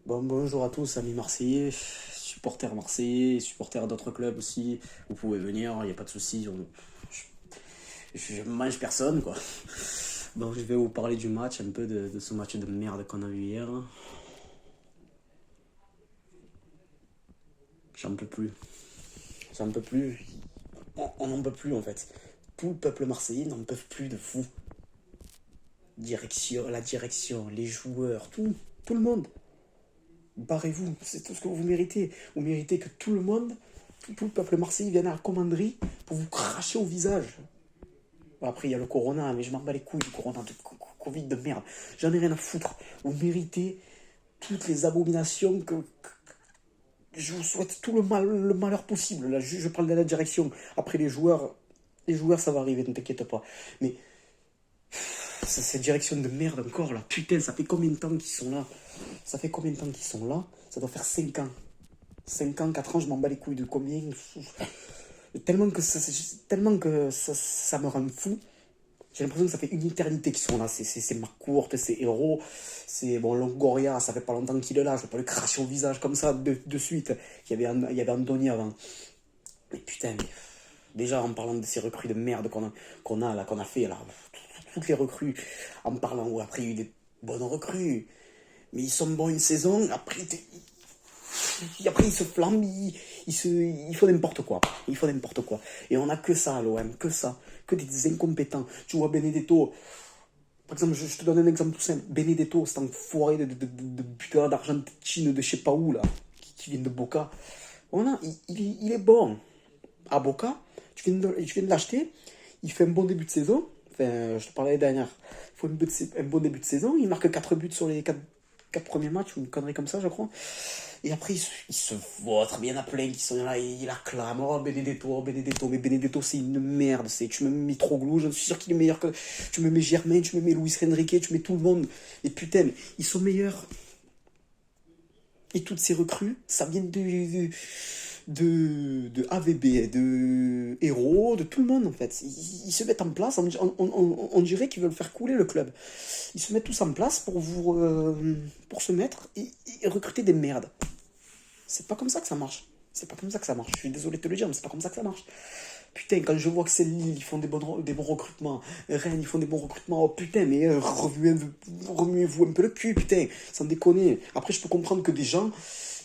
Bon, bonjour à tous, amis marseillais, supporters marseillais, supporters d'autres clubs aussi. Vous pouvez venir, il n'y a pas de souci. Je mange personne, quoi. Bon, je vais vous parler du match, un peu de ce match de merde qu'on a eu hier. J'en peux plus. J'en peux plus. On n'en peut plus, en fait. Tout le peuple marseillais n'en peut plus de vous. La direction, les joueurs, tout le monde. Barrez-vous, c'est tout ce que vous méritez. Vous méritez que tout le monde, tout le peuple marseillais vienne à la commanderie pour vous cracher au visage. Bon, après, il y a le corona, mais je m'en bats les couilles du corona, de Covid de merde. J'en ai rien à foutre. Vous méritez toutes les abominations je vous souhaite tout le malheur possible. Là, je parle de la direction. Après, les joueurs, ça va arriver, ne t'inquiète pas. Mais cette direction de merde encore, là, putain, ça fait combien de temps qu'ils sont là? Ça fait combien de temps qu'ils sont là? Ça doit faire 5 ans. 5 ans, 4 ans, je m'en bats les couilles de combien. Tellement que ça me rend fou. J'ai l'impression que ça fait une éternité qu'ils sont là. C'est Marcourt, c'est Héros, c'est bon, Longoria, ça fait pas longtemps qu'il est là. Je vais pas le cracher au visage comme ça de suite. Il y avait Andoni avant. Mais putain, mais déjà en parlant de ces recrues de merde qu'on a fait là, toutes les recrues, en parlant, ou après il y a eu des bonnes recrues, mais ils sont bons une saison, après, ils se flambent, ils font n'importe quoi. Ils font n'importe quoi. Et on a que ça à l'OM, que ça. Que des incompétents. Tu vois Benedetto. Par exemple, je te donne un exemple tout simple. Benedetto, cet enfoiré de buteur d'Argentine, de je sais pas où, là, qui vient de Boca. Voilà, il est bon. À Boca, tu viens de l'acheter. Il fait un bon début de saison. Enfin, je te parlais l'année dernière. Il faut un bon début de saison. Il marque 4 buts sur les 4 premiers matchs, ou une connerie comme ça, je crois. Et après, il se vautre bien à plein, qui sont là, il acclame, oh Benedetto, oh Benedetto, mais Benedetto c'est une merde, tu me mets Mitroglou, je suis sûr qu'il est meilleur que, tu me mets Germain, tu me mets Luis Enrique, tu mets tout le monde, et putain, ils sont meilleurs, et toutes ces recrues, ça vient de AVB, de Héros, de tout le monde en fait. Ils se mettent en place, on dirait qu'ils veulent faire couler le club. Ils se mettent tous en place pour se mettre et recruter des merdes. C'est pas comme ça que ça marche. C'est pas comme ça que ça marche. Je suis désolé de te le dire, mais c'est pas comme ça que ça marche. Putain, quand je vois que c'est Lille, ils font des bons recrutements. Rennes, ils font des bons recrutements. Oh putain, mais remuez-vous un peu le cul, putain. Sans déconner. Après, je peux comprendre que des gens,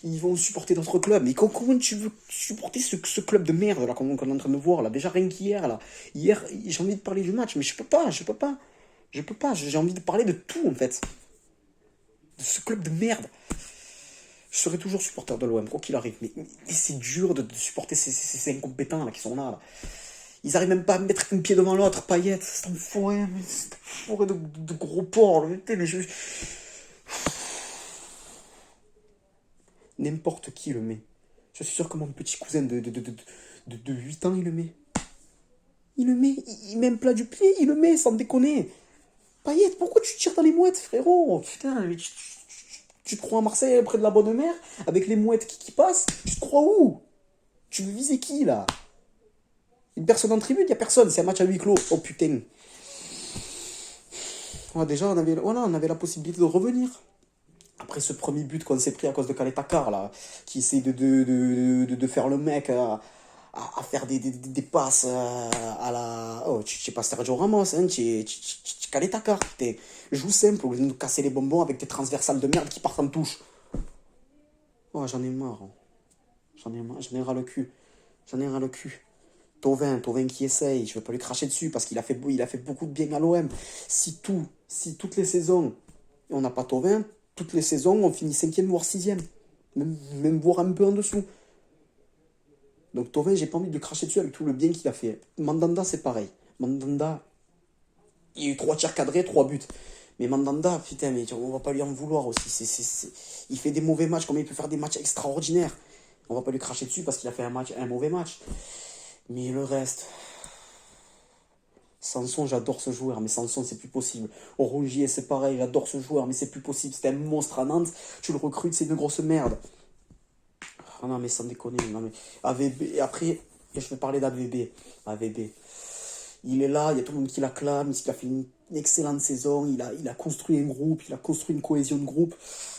ils vont supporter d'autres clubs. Mais comment tu veux supporter ce club de merde là qu'on est en train de voir là? Déjà rien qu'hier là. Hier, j'ai envie de parler du match, mais je peux pas, je peux pas. Je peux pas, j'ai envie de parler de tout en fait. De ce club de merde. Je serai toujours supporter de l'OM, quoi qu'il arrive. Mais c'est dur de supporter ces incompétents là qui sont là. Ils arrivent même pas à mettre un pied devant l'autre. Payet, c'est un fourré, de gros porc. Mais n'importe qui le met. Je suis sûr que mon petit cousin de 8 ans, il le met. Il le met, il met un plat du pied, il le met, sans déconner. Payet, pourquoi tu tires dans les mouettes, frérot? Putain, mais tu te crois à Marseille, près de la Bonne Mère, avec les mouettes qui passent? Tu te crois où? Tu veux viser qui, là? Une personne en tribune? Y a personne, c'est un match à huis clos. Oh putain. Ouais, déjà, on avait la possibilité de revenir. Après ce premier but qu'on s'est pris à cause de Kaletakar, là, qui essaye de faire le mec à faire des passes à la. Oh, tu sais pas Sergio Ramos, hein, tu es Kaletakar. Joue simple, au lieu de nous casser les bonbons avec tes transversales de merde qui partent en touche. Oh, j'en ai marre. J'en ai ras le cul. J'en ai ras le cul. Tovin qui essaye, je vais pas lui cracher dessus parce qu'il a fait beaucoup de bien à l'OM. Si toutes les saisons, on n'a pas Tovin, toutes les saisons, on finit cinquième voire sixième. Même voire un peu en dessous. Donc Tovin, j'ai pas envie de lui cracher dessus avec tout le bien qu'il a fait. Mandanda, c'est pareil. Mandanda, il y a eu 3 tirs cadrés, 3 buts. Mais Mandanda, putain, mais on va pas lui en vouloir aussi. Il fait des mauvais matchs, comme il peut faire des matchs extraordinaires. On va pas lui cracher dessus parce qu'il a fait un mauvais match. Mais le reste, Sanson, j'adore ce joueur, mais Sanson, c'est plus possible. Rongier, c'est pareil, j'adore ce joueur, mais c'est plus possible. C'était un monstre à Nantes, tu le recrutes, c'est une grosse merde. Ah non, mais sans déconner, non mais. AVB, et après, je vais parler d'AVB. AVB. Il est là, il y a tout le monde qui l'acclame, une excellente saison, il a construit un groupe, il a construit une cohésion de groupe.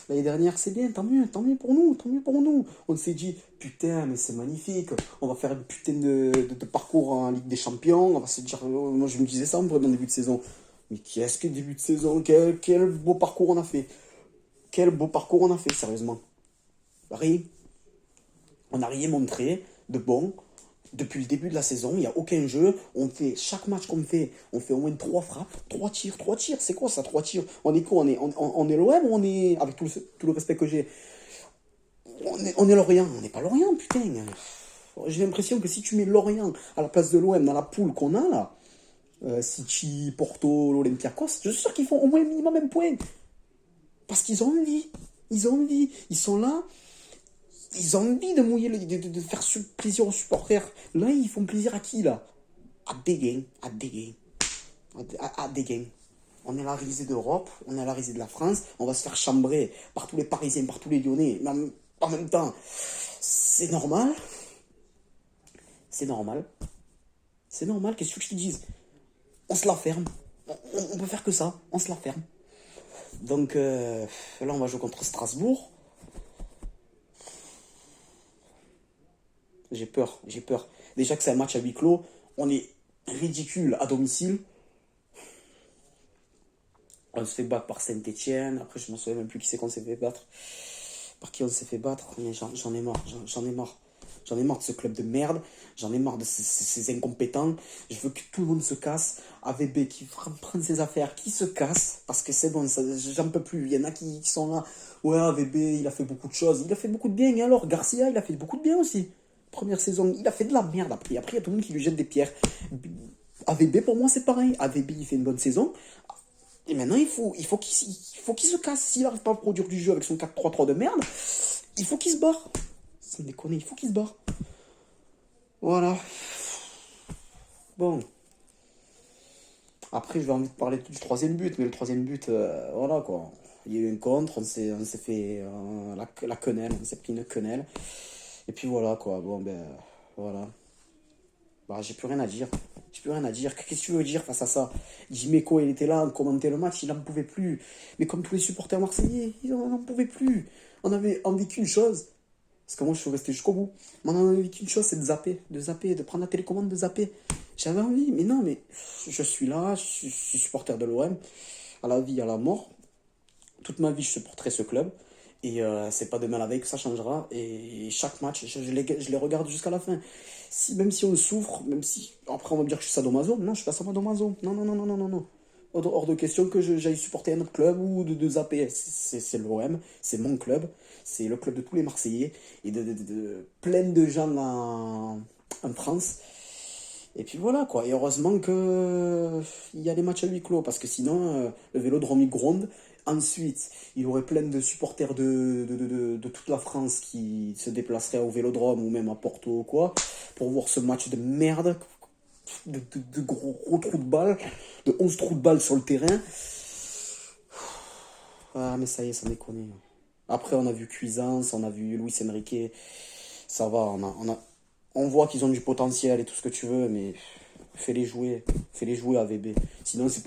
L'année dernière, c'est bien, tant mieux pour nous, tant mieux pour nous. On s'est dit, putain, mais c'est magnifique, on va faire une putain de parcours en Ligue des Champions, on va se dire, moi je me disais ça en vrai, dans le début de saison. Mais qu'est-ce que début de saison, quel beau parcours on a fait. Quel beau parcours on a fait, sérieusement. Rien. On n'a rien montré de bon. Depuis le début de la saison, il n'y a aucun jeu. On fait, chaque match qu'on fait, on fait au moins 3 frappes, 3 tirs. C'est quoi ça, 3 tirs? On est quoi? On est l'OM ou on est, avec tout le respect que j'ai, on est Lorient. On n'est pas Lorient, putain. J'ai l'impression que si tu mets Lorient à la place de l'OM dans la poule qu'on a là, City, Porto, l'Olympiakos, je suis sûr qu'ils font au moins un minimum un point. Parce qu'ils ont envie. Ils ont envie. Ils sont là. Ils ont envie de mouiller, de faire plaisir aux supporters. Là, ils font plaisir à qui, là? À Dégain. À Dégain. On est la risée d'Europe, on est la risée de la France, on va se faire chambrer par tous les Parisiens, par tous les Lyonnais. Mais en même temps, c'est normal. C'est normal. C'est normal, qu'est-ce que je te dise? On se la ferme. On peut faire que ça, on se la ferme. Donc là, on va jouer contre Strasbourg. J'ai peur, j'ai peur. Déjà que c'est un match à huis clos, on est ridicule à domicile. On se fait battre par Saint-Etienne. Après, je ne me souviens même plus qui c'est qu'on s'est fait battre. Par qui on s'est fait battre. Mais j'en ai marre, j'en ai marre. J'en ai marre de ce club de merde. J'en ai marre de ces incompétents. Je veux que tout le monde se casse. AVB qui prenne ses affaires, qui se casse. Parce que c'est bon, j'en peux plus. Il y en a qui sont là. Ouais, AVB, il a fait beaucoup de choses. Il a fait beaucoup de bien. Et alors, Garcia, il a fait beaucoup de bien aussi. Première saison, il a fait de la merde après. Après, il y a tout le monde qui lui jette des pierres. AVB, pour moi, c'est pareil. AVB, il fait une bonne saison. Et maintenant, il faut qu'il se casse. S'il n'arrive pas à produire du jeu avec son 4-3-3 de merde, il faut qu'il se barre. Sans déconner, il faut qu'il se barre. Voilà. Bon. Après, je vais envie de parler du troisième but, mais le troisième but, voilà quoi. Il y a eu un contre, on s'est fait la quenelle, on s'est pris une quenelle. Et puis voilà quoi, bon ben, voilà. Bah, j'ai plus rien à dire. J'ai plus rien à dire. Qu'est-ce que tu veux dire face à ça? Jiméco, il était là, on commentait le match, il n'en pouvait plus. Mais comme tous les supporters marseillais, ils n'en pouvaient plus. On avait envie qu'une chose. Parce que moi, je suis resté jusqu'au bout. On en avait envie qu'une chose, c'est de zapper, de prendre la télécommande, de zapper. J'avais envie, mais non, mais je suis là, je suis supporter de l'OM, à la vie, à la mort. Toute ma vie, je supporterai ce club. Et c'est pas demain la veille que ça changera. Et chaque match, je les regarde jusqu'à la fin. Même si on souffre, même si. Après, on va me dire que je suis sadomaso. Non, je suis pas sadomaso. Non, non, non, non, non, non, non. Hors de question que j'aille supporter un autre club ou de zapper. C'est l'OM, c'est mon club. C'est le club de tous les Marseillais. Et de plein de gens en France. Et puis voilà quoi, et heureusement que il y a des matchs à huis clos, parce que sinon le Vélodrome il gronde. Ensuite, il y aurait plein de supporters de toute la France qui se déplaceraient au Vélodrome ou même à Porto ou quoi, pour voir ce match de merde, de gros trous de balles, de 11 trous de balles sur le terrain. Ah mais ça y est, ça déconne. Après on a vu Cuisance, on a vu Luis Enrique, ça va, on voit qu'ils ont du potentiel et tout ce que tu veux, mais fais-les jouer à VB. Sinon, c'est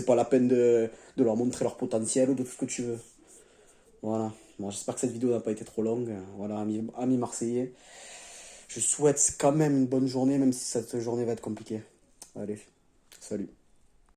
pas la peine de leur montrer leur potentiel ou de tout ce que tu veux. Voilà. Bon, j'espère que cette vidéo n'a pas été trop longue. Voilà, amis marseillais. Je souhaite quand même une bonne journée, même si cette journée va être compliquée. Allez, salut.